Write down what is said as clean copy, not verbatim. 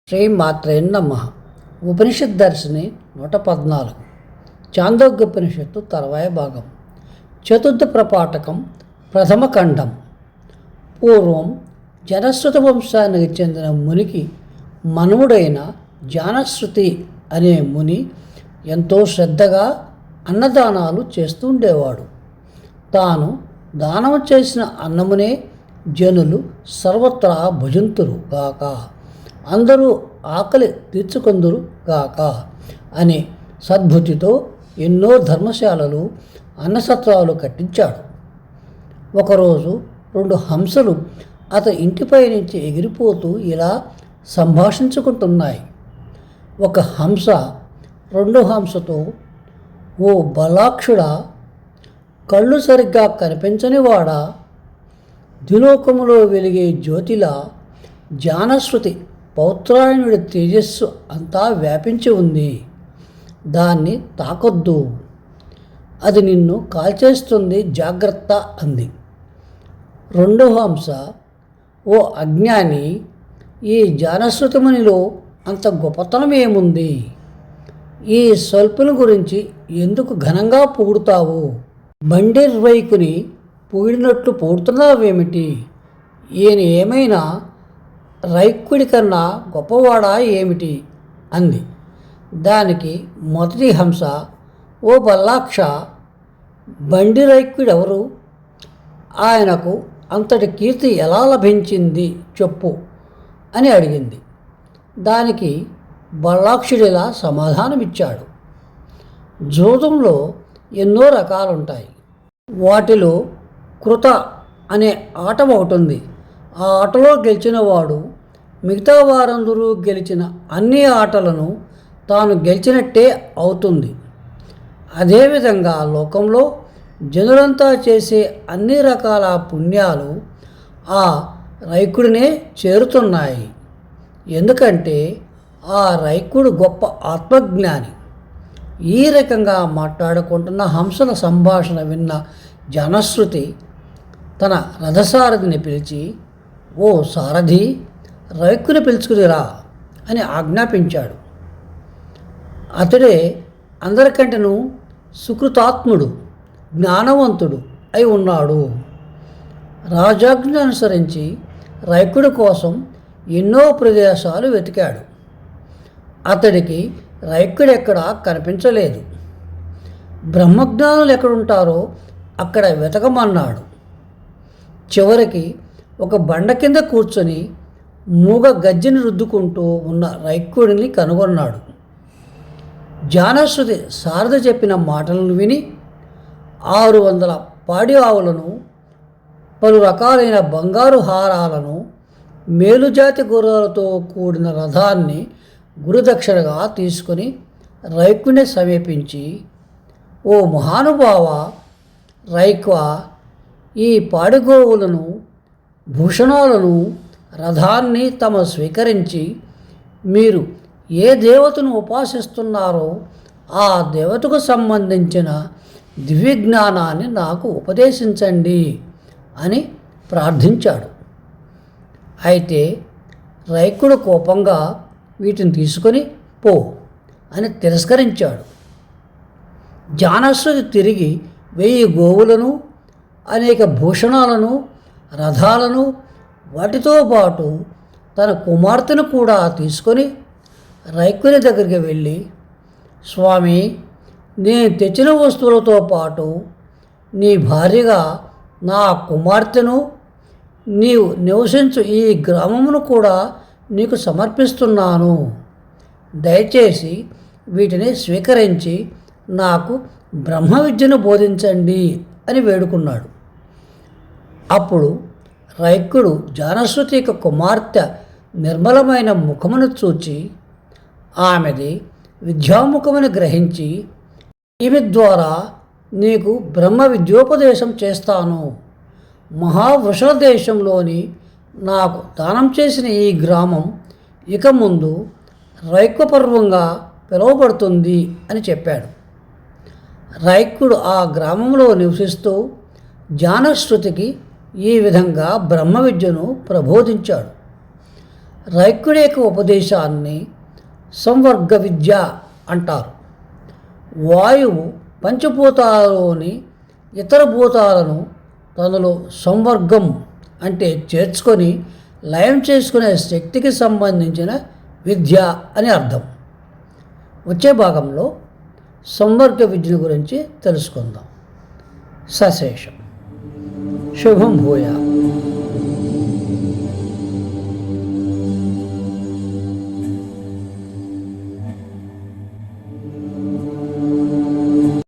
శ్రీమాత్రే నమః. ఉపనిషత్ దర్శిని 114 చాందోగ్యోపనిషత్తు తర్వాయ భాగం చతుర్థ ప్రపాఠకం ప్రథమ ఖండం. పూర్వం జనశ్రుత వంశానికి చెందిన మునికి మనువుడైన జానశ్రుతి అనే ముని ఎంతో శ్రద్ధగా అన్నదానాలు చేస్తూ ఉండేవాడు. తాను దానం చేసిన అన్నమునే జనులు సర్వత్రా భుజింతురు గాక, అందరూ ఆకలి తీర్చుకొందురు గాక అనే సద్బుద్ధితో ఎన్నో ధర్మశాలలు అన్నసత్రాలు కట్టించాడు. ఒకరోజు 2 హంసలు అతని ఇంటిపై నుంచి ఎగిరిపోతూ ఇలా సంభాషించుకుంటున్నాయి. ఒక హంస 2 హంసతో, ఓ బలాక్షుడా, కళ్ళు సరిగ్గా కనిపించనివాడా, ద్విలోకములో వెలిగే జ్యోతిలా జానశ్రుతి పౌత్రాయణుడి తేజస్సు అంతా వ్యాపించి ఉంది. దాన్ని తాకొద్దు, అది నిన్ను కాల్చేస్తుంది, జాగ్రత్త అంది. 2వ హంస, ఓ అజ్ఞాని, ఈ జానశ్రుతమునిలో అంత గొప్పతనం ఏముంది? ఈ స్వల్పుని గురించి ఎందుకు ఘనంగా పొగుడుతావు? బండిర్వైకుని పొగిడినట్లు పొగుడుతున్నావేమిటి? ఈయన ఏమైనా రైక్కుడి కన్నా గొప్పవాడా ఏమిటి అంది. దానికి మొదటి హంస, ఓ బల్లాక్ష, బండి రైక్కుడెవరు? ఆయనకు అంతటి కీర్తి ఎలా లభించింది చెప్పు అని అడిగింది. దానికి బల్లాక్షుడిలా సమాధానమిచ్చాడు. జూదంలో ఎన్నో రకాలుంటాయి. వాటిలో కృత అనే ఆట ఒకటి ఉంది. ఆ ఆటలో గెలిచినవాడు మిగతా వారందరూ గెలిచిన అన్ని ఆటలను తాను గెలిచినట్టే అవుతుంది. అదేవిధంగా లోకంలో జనులంతా చేసే అన్ని రకాల పుణ్యాలు ఆ రైకుడినే చేరుతున్నాయి. ఎందుకంటే ఆ రైకుడు గొప్ప ఆత్మజ్ఞాని. ఈ రకంగా మాట్లాడుకుంటున్న హంసల సంభాషణ విన్న జనశ్రుతి తన రథసారథిని పిలిచి, ఓ సారథి, రైక్కుని పిలుచుకునిరా అని ఆజ్ఞాపించాడు. అతడే అందరికంటేనూ సుకృతాత్ముడు, జ్ఞానవంతుడు అయి ఉన్నాడు. రాజాజ్ఞ అనుసరించి రైకుడి కోసం ఎన్నో ప్రదేశాలు వెతికాడు. అతడికి రైకుడెక్కడా కనిపించలేదు. బ్రహ్మజ్ఞానులు ఎక్కడుంటారో అక్కడ వెతకమన్నాడు. చివరికి ఒక బండ కింద కూర్చొని మూగ గజ్జిని రుద్దుకుంటూ ఉన్న రైక్కుడిని కనుగొన్నాడు. జానశ్రుతి శారద చెప్పిన మాటలను విని 600 పాడి ఆవులను, పలు రకాలైన బంగారు హారాలను, మేలుజాతి గుర్రాలతో కూడిన రథాన్ని గురుదక్షిణగా తీసుకొని రైక్కుని సమీపించి, ఓ మహానుభావ రైక్వా, ఈ పాడిగోవులను, భూషణాలను, రథాన్ని తమ స్వీకరించి మీరు ఏ దేవతను ఉపాసిస్తున్నారో ఆ దేవతకు సంబంధించిన దివ్యజ్ఞానాన్ని నాకు ఉపదేశించండి అని ప్రార్థించాడు. అయితే రైకుడు కోపంగా వీటిని తీసుకొని పో అని తిరస్కరించాడు. జానశ్రుతి తిరిగి 1000 గోవులను, అనేక భూషణాలను, రథాలను, వాటితో పాటు తన కుమార్తెను కూడా తీసుకొని రైక్కుని దగ్గరికి వెళ్ళి, స్వామి, నేను తెచ్చిన వస్తువులతో పాటు నీ భార్యగా నా కుమార్తెను, నీవు నివసించు ఈ గ్రామమును కూడా నీకు సమర్పిస్తున్నాను. దయచేసి వీటిని స్వీకరించి నాకు బ్రహ్మ విద్యను బోధించండి అని వేడుకున్నాడు. అప్పుడు రైక్కుడు జానశ్రుతి యొక్క కుమార్తె నిర్మలమైన ముఖమును చూచి ఆమెది విద్యాముఖమును గ్రహించి, ఈమె ద్వారా నీకు బ్రహ్మ విద్యోపదేశం చేస్తాను. మహావృషణ దేశంలోని నాకు దానం చేసిన ఈ గ్రామం ఇక ముందు రైక్వపర్వంగా పిలువబడుతుంది అని చెప్పాడు. రైక్కుడు ఆ గ్రామంలో నివసిస్తూ జానశ్రుతికి ఈ విధంగా బ్రహ్మ విద్యను ప్రబోధించాడు. రైక్కుడి యొక్క ఉపదేశాన్ని సంవర్గ విద్య అంటారు. వాయువు పంచభూతాలలోని ఇతర భూతాలను తనలో సంవర్గం అంటే చేర్చుకొని లయం చేసుకునే శక్తికి సంబంధించిన విద్య అని అర్థం. వచ్చే భాగంలో సంవర్గ విద్య గురించి తెలుసుకుందాం. సశేషం. శుభం భూయా.